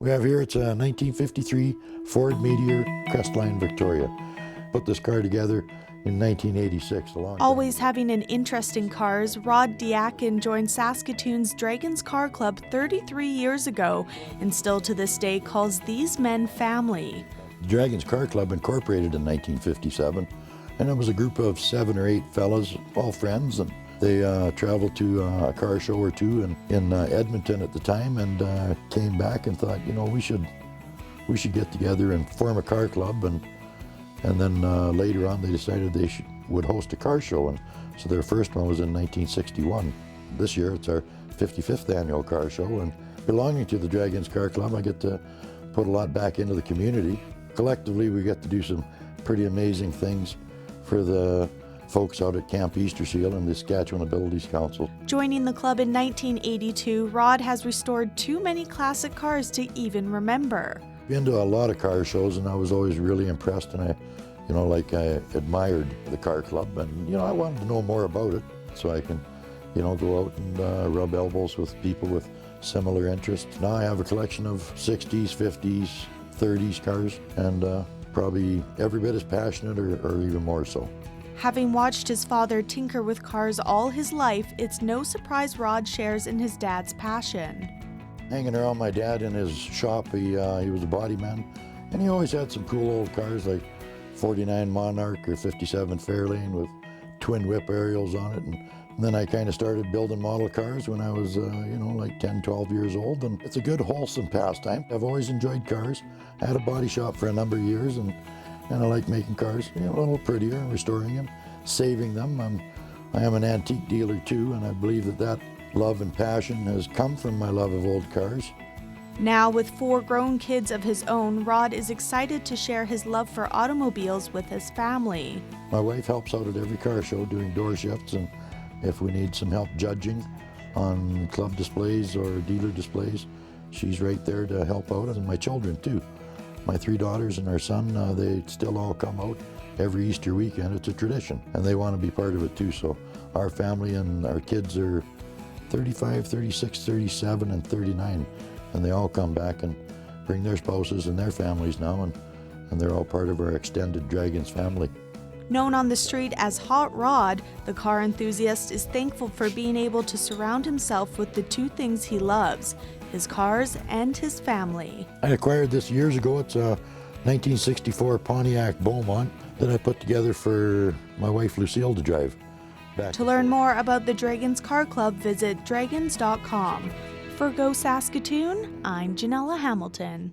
We have here, it's a 1953 Ford Meteor Crestline Victoria. Put this car together in 1986, a long time Always ago. having an interest in cars, Rod Diacon joined Saskatoon's Draggins Car Club 33 years ago and still to this day calls these men family. The Draggins Car Club incorporated in 1957, and it was a group of 7 or 8 fellas, all friends, and they traveled to a car show or two in Edmonton at the time, and came back and thought, you know, we should get together and form a car club, and then later on they decided they would host a car show, and so their first one was in 1961. This year it's our 55th annual car show, and belonging to the Draggins Car Club, I get to put a lot back into the community. Collectively, we get to do some pretty amazing things for the folks out at Camp Easter Seal and the Saskatchewan Abilities Council. Joining the club in 1982, Rod has restored too many classic cars to even remember. Been to a lot of car shows, and I was always really impressed, and I admired the car club, and I wanted to know more about it so I can go out and rub elbows with people with similar interests. Now I have a collection of 60s, 50s, 30s cars, and probably every bit as passionate or even more so. Having watched his father tinker with cars all his life, it's no surprise Rod shares in his dad's passion. Hanging around my dad in his shop, he was a body man, and he always had some cool old cars like 49 Monarch or 57 Fairlane with twin whip aerials on it. And then I kind of started building model cars when I was, like 10, 12 years old, and it's a good, wholesome pastime. I've always enjoyed cars. I had a body shop for a number of years, and I like making cars a little prettier, restoring them, saving them. I am an antique dealer too, and I believe that love and passion has come from my love of old cars. Now, with 4 grown kids of his own, Rod is excited to share his love for automobiles with his family. My wife helps out at every car show doing door shifts, and if we need some help judging on club displays or dealer displays, she's right there to help out, and my children too. My 3 daughters and our son, they still all come out every Easter weekend. It's a tradition, and they want to be part of it too. So our family and our kids are 35, 36, 37, and 39, and they all come back and bring their spouses and their families now, and they're all part of our extended Draggins family. Known on the street as Hot Rod, the car enthusiast is thankful for being able to surround himself with the 2 things he loves, his cars and his family. I acquired this years ago. It's a 1964 Pontiac Beaumont that I put together for my wife Lucille to drive. To learn more about the Draggins Car Club, visit draggins.com. For Go Saskatoon, I'm Janella Hamilton.